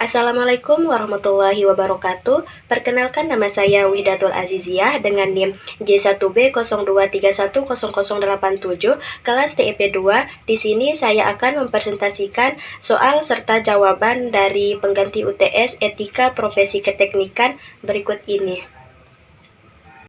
Assalamualaikum warahmatullahi wabarakatuh. Perkenalkan, nama saya Widatul Aziziyah dengan NIM J1B02310087 kelas TIP 2. Di sini saya akan mempresentasikan soal serta jawaban dari pengganti UTS Etika Profesi Keteknikan berikut ini.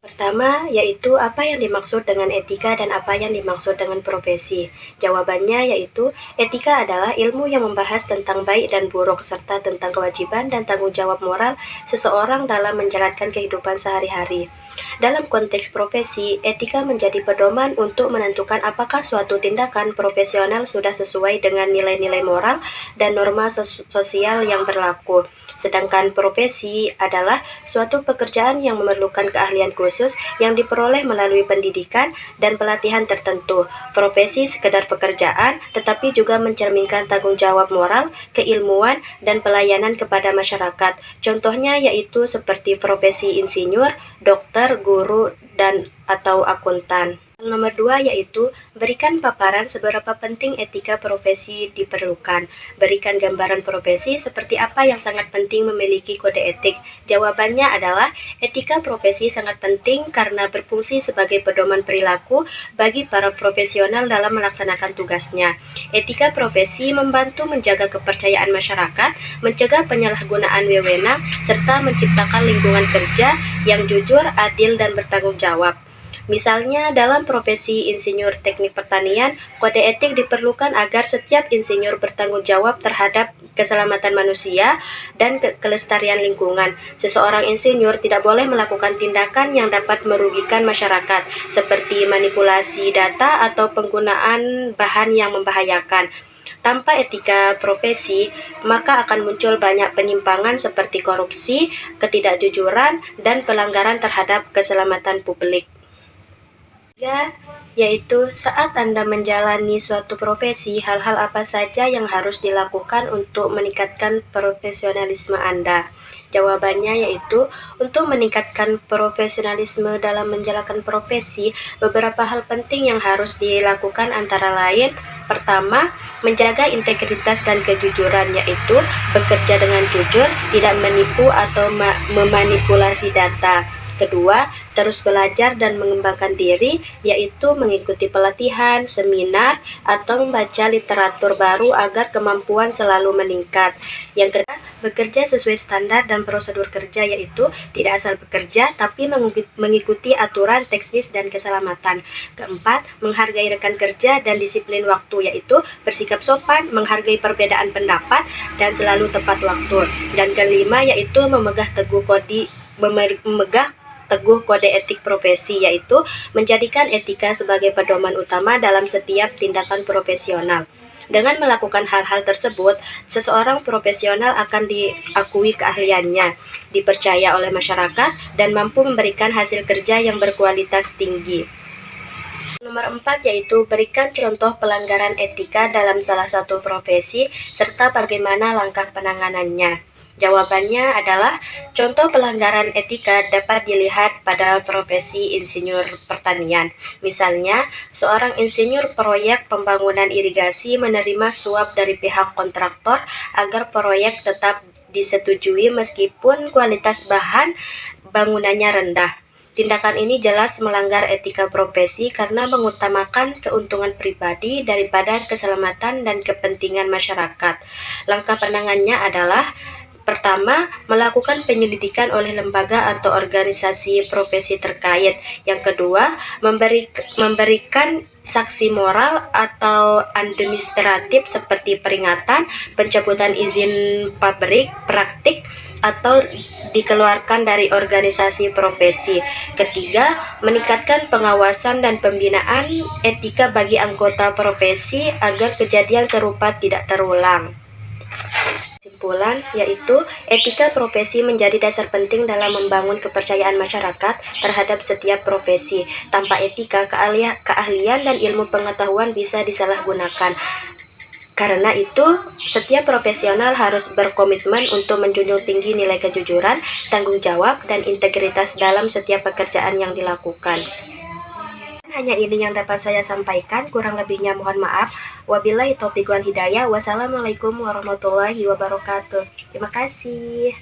Pertama, yaitu apa yang dimaksud dengan etika dan apa yang dimaksud dengan profesi. Jawabannya yaitu, etika adalah ilmu yang membahas tentang baik dan buruk serta tentang kewajiban dan tanggung jawab moral seseorang dalam menjalankan kehidupan sehari-hari. Dalam konteks profesi, etika menjadi pedoman untuk menentukan apakah suatu tindakan profesional sudah sesuai dengan nilai-nilai moral dan norma sosial yang berlaku. Sedangkan profesi adalah suatu pekerjaan yang memerlukan keahlian khusus yang diperoleh melalui pendidikan dan pelatihan tertentu. Profesi sekedar pekerjaan, tetapi juga mencerminkan tanggung jawab moral, keilmuan, dan pelayanan kepada masyarakat. Contohnya yaitu seperti profesi insinyur, dokter, guru, dan atau akuntan. Nomor 2 yaitu berikan paparan seberapa penting etika profesi diperlukan. Berikan gambaran profesi seperti apa yang sangat penting memiliki kode etik. Jawabannya adalah etika profesi sangat penting karena berfungsi sebagai pedoman perilaku bagi para profesional dalam melaksanakan tugasnya. Etika profesi membantu menjaga kepercayaan masyarakat, mencegah penyalahgunaan wewenang, serta menciptakan lingkungan kerja yang jujur, adil, dan bertanggung jawab. Misalnya, dalam profesi insinyur teknik pertanian, kode etik diperlukan agar setiap insinyur bertanggung jawab terhadap keselamatan manusia dan kelestarian lingkungan. Seseorang insinyur tidak boleh melakukan tindakan yang dapat merugikan masyarakat, seperti manipulasi data atau penggunaan bahan yang membahayakan. Tanpa etika profesi, maka akan muncul banyak penyimpangan seperti korupsi, ketidakjujuran, dan pelanggaran terhadap keselamatan publik. Yaitu saat Anda menjalani suatu profesi, hal-hal apa saja yang harus dilakukan untuk meningkatkan profesionalisme Anda? Jawabannya yaitu, untuk meningkatkan profesionalisme dalam menjalankan profesi, beberapa hal penting yang harus dilakukan antara lain, pertama, menjaga integritas dan kejujuran, yaitu bekerja dengan jujur, tidak menipu atau memanipulasi data. Kedua, terus belajar dan mengembangkan diri, yaitu mengikuti pelatihan, seminar, atau membaca literatur baru agar kemampuan selalu meningkat. Yang ketiga, bekerja sesuai standar dan prosedur kerja, yaitu tidak asal bekerja, tapi mengikuti aturan teknis dan keselamatan. Keempat, menghargai rekan kerja dan disiplin waktu, yaitu bersikap sopan, menghargai perbedaan pendapat, dan selalu tepat waktu. Dan kelima, yaitu memegang teguh kode etik profesi, yaitu menjadikan etika sebagai pedoman utama dalam setiap tindakan profesional. Dengan melakukan hal-hal tersebut, seseorang profesional akan diakui keahliannya, dipercaya oleh masyarakat, dan mampu memberikan hasil kerja yang berkualitas tinggi. Nomor 4 yaitu berikan contoh pelanggaran etika dalam salah satu profesi, serta bagaimana langkah penanganannya. Jawabannya adalah, contoh pelanggaran etika dapat dilihat pada profesi insinyur pertanian. Misalnya, seorang insinyur proyek pembangunan irigasi menerima suap dari pihak kontraktor agar proyek tetap disetujui meskipun kualitas bahan bangunannya rendah. Tindakan ini jelas melanggar etika profesi karena mengutamakan keuntungan pribadi daripada keselamatan dan kepentingan masyarakat. Langkah penanganannya adalah, pertama, melakukan penyelidikan oleh lembaga atau organisasi profesi terkait. Yang kedua, memberikan sanksi moral atau administratif seperti peringatan, pencabutan izin pabrik, praktik, atau dikeluarkan dari organisasi profesi. Ketiga, meningkatkan pengawasan dan pembinaan etika bagi anggota profesi agar kejadian serupa tidak terulang. Kesimpulan yaitu, etika profesi menjadi dasar penting dalam membangun kepercayaan masyarakat terhadap setiap profesi. Tanpa etika, keahlian dan ilmu pengetahuan bisa disalahgunakan. Karena itu, setiap profesional harus berkomitmen untuk menjunjung tinggi nilai kejujuran, tanggung jawab, dan integritas dalam setiap pekerjaan yang dilakukan. hanya ini yang dapat saya sampaikan, kurang lebihnya mohon maaf. Wabillahi taufiq wal hidayah. Wassalamualaikum warahmatullahi wabarakatuh. Terima kasih.